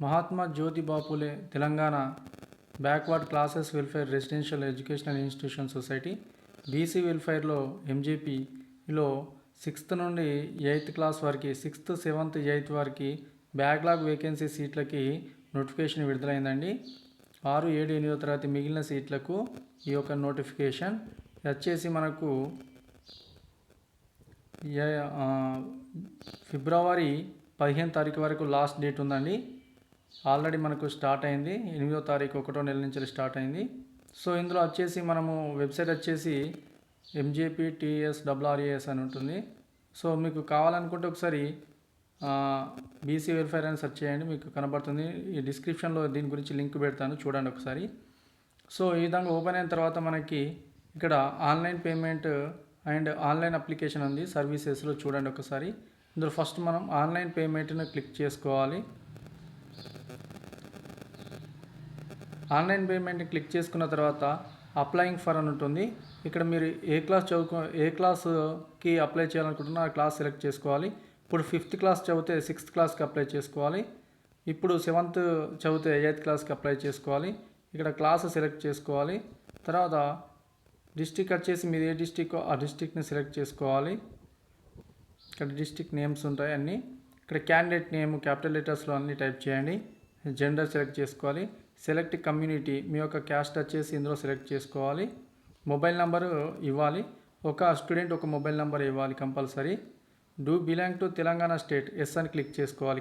Mahatma Jyotiba Phule Telangana backward classes welfare residential educational institution society BC వెల్ఫేర్లో ఎంజేపీలో 6th నుండి 8th క్లాస్ వరకు 6th 7th 8th వరకు బ్యాక్లాగ్ వేకెన్సీ సీట్లకి నోటిఫికేషన్ విడుదలైందండి. 6 7 8వ తరగతి మిగిలిన సీట్లకు ఈ యొక్క నోటిఫికేషన్ వచ్చేసి మనకు ఫిబ్రవరి 15వ తారీఖు వరకు లాస్ట్ డేట్ ఉందండి. ఆల్రెడీ మనకు స్టార్ట్ అయింది. 8వ తారీఖు 1వ నెల నుంచి స్టార్ట్ అయింది. సో ఇందులో వచ్చేసి మనము వెబ్సైట్ వచ్చేసి MJPTSRRAS అని ఉంటుంది. సో మీకు కావాలనుకుంటే ఒకసారి బీసీ వెల్ఫేర్ అని సెర్చ్ చేయండి, మీకు కనబడుతుంది. ఈ డిస్క్రిప్షన్లో దీని గురించి లింక్ పెడతాను, చూడండి ఒకసారి. సో ఈ విధంగా ఓపెన్ అయిన తర్వాత మనకి ఇక్కడ online payment and online application ఉంది సర్వీసెస్లో, చూడండి ఒకసారి. ఇందులో ఫస్ట్ మనం ఆన్లైన్ పేమెంట్ని క్లిక్ చేసుకోవాలి. ఆన్లైన్ పేమెంట్ని క్లిక్ చేసుకున్న తర్వాత అప్లయింగ్ ఫర్ అని ఉంటుంది. ఇక్కడ మీరు ఏ క్లాస్కి అప్లై చేయాలనుకుంటున్నా ఆ క్లాస్ సెలెక్ట్ చేసుకోవాలి. ఇప్పుడు 5th క్లాస్ చదివితే 6th క్లాస్కి అప్లై చేసుకోవాలి. ఇప్పుడు 7th చదివితే 8th క్లాస్కి అప్లై చేసుకోవాలి. ఇక్కడ క్లాస్ సెలెక్ట్ చేసుకోవాలి. తర్వాత డిస్టిక్ వచ్చేసి మీరు ఏ డిస్టిక్ ఆ డిస్టిక్ని సెలెక్ట్ చేసుకోవాలి. ఇక్కడ డిస్టిక్ నేమ్స్ ఉంటాయి అన్నీ. ఇక్కడ క్యాండిడేట్ నేమ్ క్యాపిటల్ లెటర్స్లో అన్నీ టైప్ చేయండి. జెండర్ సెలెక్ట్ చేసుకోవాలి. సెలెక్ట్ కమ్యూనిటీ, మీ యొక్క క్యాస్ట్ వచ్చేసి ఇందులో సెలెక్ట్ చేసుకోవాలి. మొబైల్ నెంబరు ఇవ్వాలి. ఒక స్టూడెంట్ ఒక మొబైల్ నెంబర్ ఇవ్వాలి compulsory. Do belong to Telangana state, yes అని క్లిక్ చేసుకోవాలి.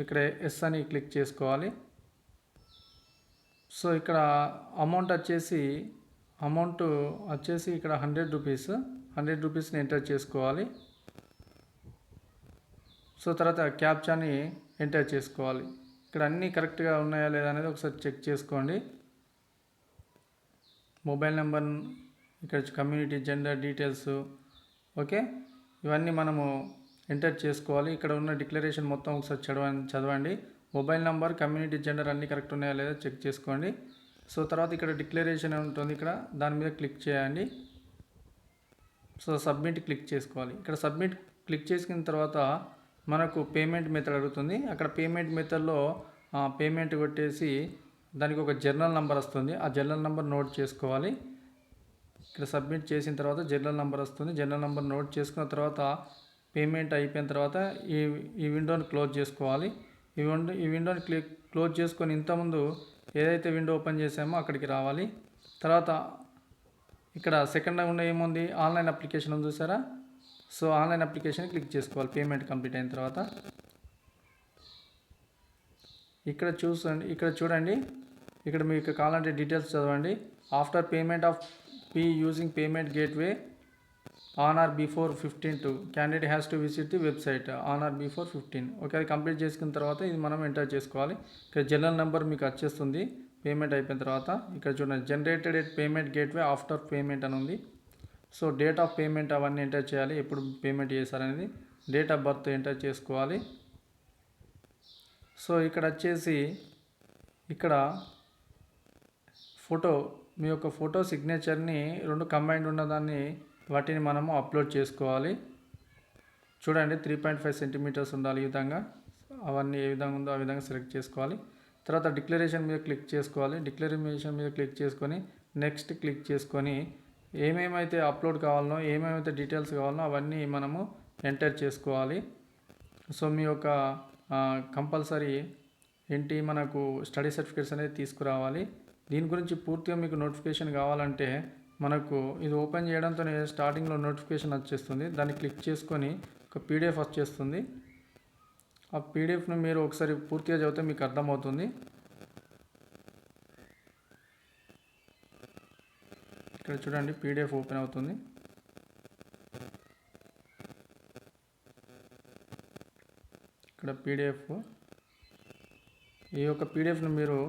ఇక్కడ ఎస్ అని క్లిక్ చేసుకోవాలి. సో ఇక్కడ అమౌంట్ వచ్చేసి ఇక్కడ 100 రూపీస్, 100 రూపీస్ని ఎంటర్ చేసుకోవాలి. సో తర్వాత క్యాప్చాని ఎంటర్ చేసుకోవాలి. ఇక్కడ అన్నీ కరెక్ట్గా ఉన్నాయా లేదా అనేది ఒకసారి చెక్ చేసుకోండి. మొబైల్ నెంబర్, ఇక్కడ కమ్యూనిటీ, జెండర్ డీటెయిల్స్, ఓకే, ఇవన్నీ మనము ఎంటర్ చేసుకోవాలి. ఇక్కడ ఉన్న డిక్లరేషన్ మొత్తం ఒకసారి చదవండి. మొబైల్ నెంబర్, కమ్యూనిటీ, జెండర్ అన్నీ కరెక్ట్ ఉన్నాయా లేదా చెక్ చేసుకోండి. సో తర్వాత ఇక్కడ డిక్లరేషన్ ఉంటుంది, ఇక్కడ దాని మీద క్లిక్ చేయండి. సో సబ్మిట్ క్లిక్ చేసుకోవాలి. ఇక్కడ సబ్మిట్ క్లిక్ చేసుకున్న తర్వాత మనకు పేమెంట్ మెథడ్ అడుగుతుంది. అక్కడ పేమెంట్ మెథడ్లో పేమెంట్ కొట్టేసి దానికి ఒక జర్నల్ నెంబర్ వస్తుంది. ఆ జర్నల్ నెంబర్ నోట్ చేసుకోవాలి. ఇక్కడ సబ్మిట్ చేసిన తర్వాత జర్నల్ నెంబర్ వస్తుంది. జర్నల్ నెంబర్ నోట్ చేసుకున్న తర్వాత పేమెంట్ అయిపోయిన తర్వాత ఈ విండోని క్లోజ్ చేసుకోవాలి. ఈ విండోని క్లోజ్ చేసుకొని ఇంతకుముందు ఏదైతే విండో ఓపెన్ చేసామో అక్కడికి రావాలి. తర్వాత ఇక్కడ సెకండ్ ఉన్న ఏముంది, ఆన్లైన్ అప్లికేషన్ ఉంది చూసారా. సో ఆన్లైన్ అప్లికేషన్ క్లిక్ చేసుకోవాలి పేమెంట్ కంప్లీట్ అయిన తర్వాత. ఇక్కడ చూడండి, ఇక్కడ మీకు కావాలంటే డీటెయిల్స్ చదవండి. After payment of fee using payment gateway on are before 15 candidate has to visit the website on are before 15. Okay, అది కంప్లీట్ చేసుకున్న తర్వాత ఇది మనం ఎంటర్ చేసుకోవాలి. ఇక్కడ జనరల్ నెంబర్ మీకు వచ్చేస్తుంది పేమెంట్ అయిపోయిన తర్వాత. ఇక్కడ చూడండి, generated at payment gateway after payment అని ఉంది. సో డేట్ ఆఫ్ పేమెంట్ అవన్నీ ఎంటర్ చేయాలి, ఎప్పుడు పేమెంట్ చేశారనేది. డేట్ ఆఫ్ బర్త్ ఎంటర్ చేసుకోవాలి. సో ఇక్కడ వచ్చేసి ఇక్కడ ఫోటో, మీ యొక్క ఫోటో సిగ్నేచర్ని 2 కంబైన్డ్ ఉన్నదాన్ని వాటిని మనము అప్లోడ్ చేసుకోవాలి. చూడండి 3.5 సెంటీమీటర్స్ ఉండాలి ఈ విధంగా. అవన్నీ ఏ విధంగా ఉందో ఆ విధంగా సెలెక్ట్ చేసుకోవాలి. తర్వాత డిక్లరేషన్ మీద క్లిక్ చేసుకోవాలి. డిక్లరేషన్ మీద క్లిక్ చేసుకొని నెక్స్ట్ క్లిక్ చేసుకొని ఏమేమైతే అప్లోడ్ కావాలనో, ఏమేమైతే డీటెయిల్స్ కావాలనో అవన్నీ మనము ఎంటర్ చేసుకోవాలి. సో మీ యొక్క కంపల్సరీ ఏంటి, మనకు స్టడీ సర్టిఫికేట్స్ అనేది తీసుకురావాలి. దీని గురించి పూర్తిగా మీకు నోటిఫికేషన్ కావాలంటే మనకు ఇది ఓపెన్ చేయడంతో స్టార్టింగ్లో నోటిఫికేషన్ వచ్చేస్తుంది. దాన్ని క్లిక్ చేసుకొని ఒక PDF వచ్చేస్తుంది. ఆ PDFని మీరు ఒకసారి పూర్తిగా చదివితే మీకు అర్థమవుతుంది. ఇక్కడ చూడండి PDF ఓపెన్ అవుతుంది. ఇక్కడ PDF, ఈ యొక్క PDFని మీరు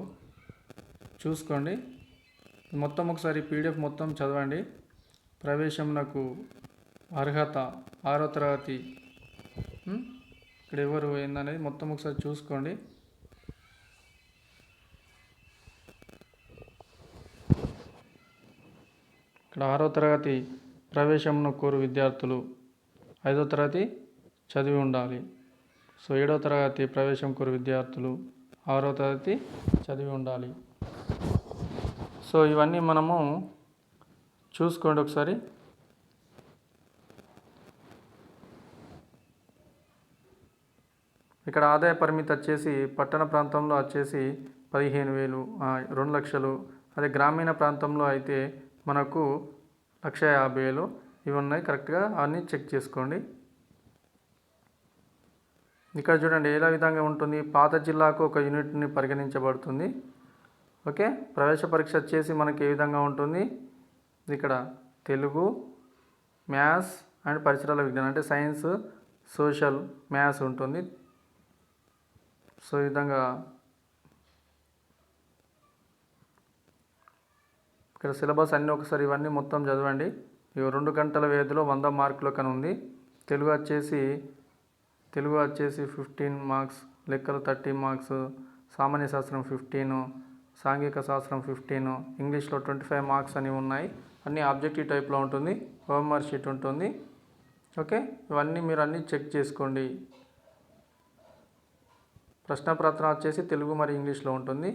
చూసుకోండి. మొత్తం ఒకసారి PDF మొత్తం చదవండి. ప్రవేశంకు అర్హత 6వ తరగతి, ఇక్కడ ఎవరు ఏందనేది మొత్తం ఒకసారి చూసుకోండి. ఇక్కడ 6వ తరగతి ప్రవేశంను కోరు విద్యార్థులు 5వ తరగతి చదివి ఉండాలి. సో 7వ తరగతి ప్రవేశం కోరు విద్యార్థులు 6వ తరగతి చదివి ఉండాలి. సో ఇవన్నీ మనము చూసుకోండి ఒకసారి. ఇక్కడ ఆదాయ పరిమితి వచ్చేసి పట్టణ ప్రాంతంలో వచ్చేసి 15,000, 2 లక్షలు. అదే గ్రామీణ ప్రాంతంలో అయితే మనకు 1,50,000 ఇవి ఉన్నాయి. కరెక్ట్గా అన్నీ చెక్ చేసుకోండి. ఇక్కడ చూడండి ఎలా విధంగా ఉంటుంది. పాత జిల్లాకు 1 యూనిట్ని పరిగణించబడుతుంది. ఓకే, ప్రవేశ పరీక్ష వచ్చేసి మనకి ఏ విధంగా ఉంటుంది. ఇక్కడ తెలుగు, మ్యాథ్స్ అండ్ పరిసరాల విజ్ఞానం అంటే సైన్స్, సోషల్, మ్యాథ్స్ ఉంటుంది. సో ఈ విధంగా ఇక్కడ సిలబస్ అన్నీ ఒకసారి ఇవన్నీ మొత్తం చదవండి. ఇవి 2 గంటల వ్యవధిలో 100 మార్కులు కను ఉంది. తెలుగు వచ్చేసి 15 మార్క్స్, లెక్కలు 30 మార్క్స్, సామాన్య శాస్త్రం 15, సాంఘిక శాస్త్రం 15, ఇంగ్లీష్లో 25 మార్క్స్ అని ఉన్నాయి. అన్నీ ఆబ్జెక్టివ్ టైప్లో ఉంటుంది. హోంవర్క్ షీట్ ఉంటుంది. ఓకే, ఇవన్నీ మీరు అన్నీ చెక్ చేసుకోండి. ప్రశ్నపత్రం వచ్చేసి తెలుగు మరియు ఇంగ్లీష్లో ఉంటుంది.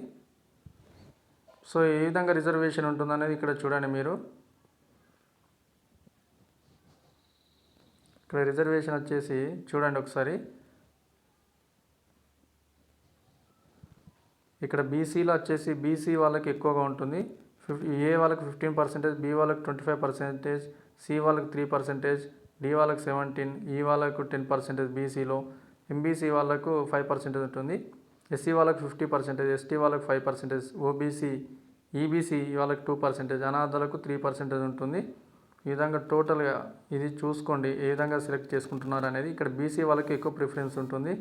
సో ఏ విధంగా రిజర్వేషన్ ఉంటుంది అనేది ఇక్కడ చూడండి మీరు. ఇక్కడ రిజర్వేషన్ వచ్చేసి చూడండి ఒకసారి. ఇక్కడ బీసీలో వచ్చేసి బీసీ వాళ్ళకి ఎక్కువగా ఉంటుంది. ఏ వాళ్ళకి 15%, బి వాళ్ళకి 25%, సి వాళ్ళకి 3%, డి వాళ్ళకి 17%, ఈ వాళ్ళకు 10% బీసీలో. ఎంబీసీ వాళ్ళకు 5% ఉంటుంది. ఎస్సీ వాళ్ళకు 50%, ఎస్టీ వాళ్ళకు 5%, ఓబీసీ, ఈబీసీ వాళ్ళకి 2%, అనాథలకు 3% ఉంటుంది. ఈ విధంగా టోటల్గా ఇది చూసుకోండి ఏ విధంగా సెలెక్ట్ చేసుకుంటున్నారు అనేది. ఇక్కడ బీసీ వాళ్ళకి ఎక్కువ ప్రిఫరెన్స్ ఉంటుంది.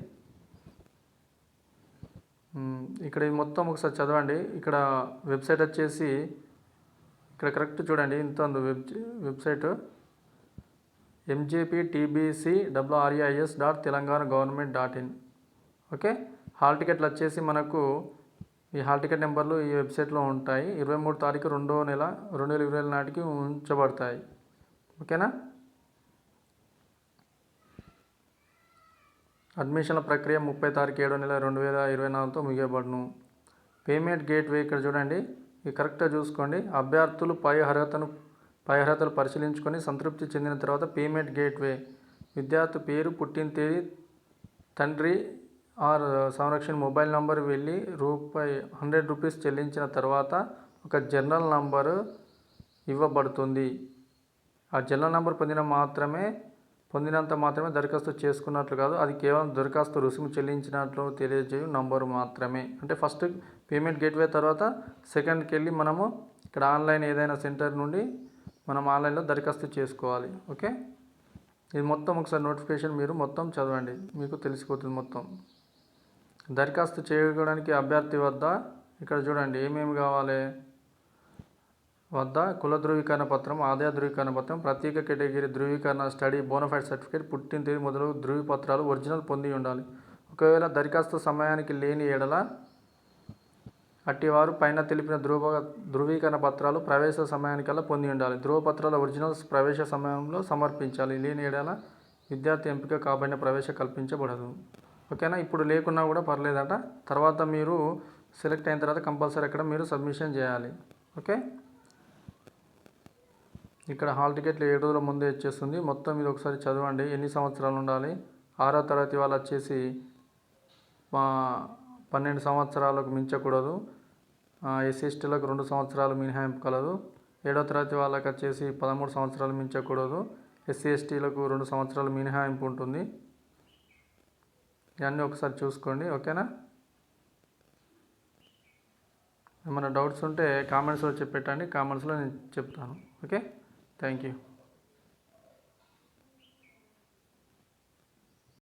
ఇక్కడ ఇది మొత్తం ఒకసారి చదవండి. ఇక్కడ వెబ్సైట్ వచ్చేసి ఇక్కడ కరెక్ట్ చూడండి ఇంత ఉంది వెబ్సైట్ mjptbcwris.telangana.government.in. ఓకే, హాల్ టికెట్లు వచ్చేసి మనకు ఈ హాల్ టికెట్ నెంబర్లు ఈ వెబ్సైట్లో ఉంటాయి. 23 తారీఖు 2వ నెల 2020 నాటికి ఉంచబడతాయి. ఓకేనా. అడ్మిషన్ల ప్రక్రియ 30 తారీఖు 7వ నెల 2024తో ముగియబడును. పేమెంట్ గేట్వే ఇక్కడ చూడండి, ఇది కరెక్ట్గా చూసుకోండి. అభ్యర్థులు పై అర్హతలు పరిశీలించుకొని సంతృప్తి చెందిన తర్వాత పేమెంట్ గేట్వే విద్యార్థి పేరు, పుట్టిన తేదీ, తండ్రి ఆర్ సంరక్షణ మొబైల్ నంబర్ వెళ్ళి ₹100 చెల్లించిన తర్వాత ఒక జర్నల్ నంబరు ఇవ్వబడుతుంది. ఆ జర్నల్ నంబర్ పొందినంత మాత్రమే దరఖాస్తు చేసుకున్నట్లు కాదు, అది కేవలం దరఖాస్తు రుసుము చెల్లించినట్లు తెలియజేయు నంబరు మాత్రమే. అంటే ఫస్ట్ పేమెంట్ గేట్వే తర్వాత సెకండ్కి వెళ్ళి మనము ఇక్కడ ఆన్లైన్ ఏదైనా సెంటర్ నుండి మనం ఆన్లైన్లో దరఖాస్తు చేసుకోవాలి. ఓకే, ఇది మొత్తం ఒకసారి నోటిఫికేషన్ మీరు మొత్తం చదవండి, మీకు తెలిసిపోతుంది మొత్తం. దరఖాస్తు చేయడానికి అభ్యర్థి వద్ద ఇక్కడ చూడండి ఏమేమి కావాలి. కుల ధృవీకరణ పత్రం, ఆదాయ ధృవీకరణ పత్రం, ప్రత్యేక కేటగిరీ ధృవీకరణ, స్టడీ బోనఫైడ్ సర్టిఫికేట్, పుట్టిన తేదీ మొదలగు ధృవపత్రాలు ఒరిజినల్ పొంది ఉండాలి. ఒకవేళ దరఖాస్తు సమయానికి లేని ఎడల అట్టివారు పైన తెలిపిన ధృవీకరణ పత్రాలు ప్రవేశ సమయానికల్లా పొంది ఉండాలి. ధృవపత్రాల ఒరిజినల్స్ ప్రవేశ సమయంలో సమర్పించాలి. లేని ఎడల విద్యార్థి ఎంపిక కాబడిన ప్రవేశ కల్పించబడదు. ఓకేనా. ఇప్పుడు లేకున్నా కూడా పర్లేదట, తర్వాత మీరు సెలెక్ట్ అయిన తర్వాత కంపల్సరీ అక్కడ మీరు సబ్మిషన్ చేయాలి. ఓకే, ఇక్కడ హాల్ టికెట్లు 7 రోజుల ముందే ఇచ్చేస్తుంది. మొత్తం ఇది ఒకసారి చదవండి. ఎన్ని సంవత్సరాలు ఉండాలి. 6వ తరగతి వాళ్ళు వచ్చేసి 12 సంవత్సరాలకు మించకూడదు. ఎస్సీ/ఎస్టీలకు 2 సంవత్సరాలు మినహాయింపు కలదు. 7వ తరగతి వాళ్ళకి వచ్చేసి 13 సంవత్సరాలు మించకూడదు. ఎస్సీ/ఎస్టీలకు 2 సంవత్సరాలు మినహాయింపు ఉంటుంది. ఇవన్నీ ఒకసారి చూసుకోండి. ఓకేనా. ఏమైనా డౌట్స్ ఉంటే కామెంట్స్లో చెప్పేటండి, కామెంట్స్లో నేను చెప్తాను. Okay, thank you.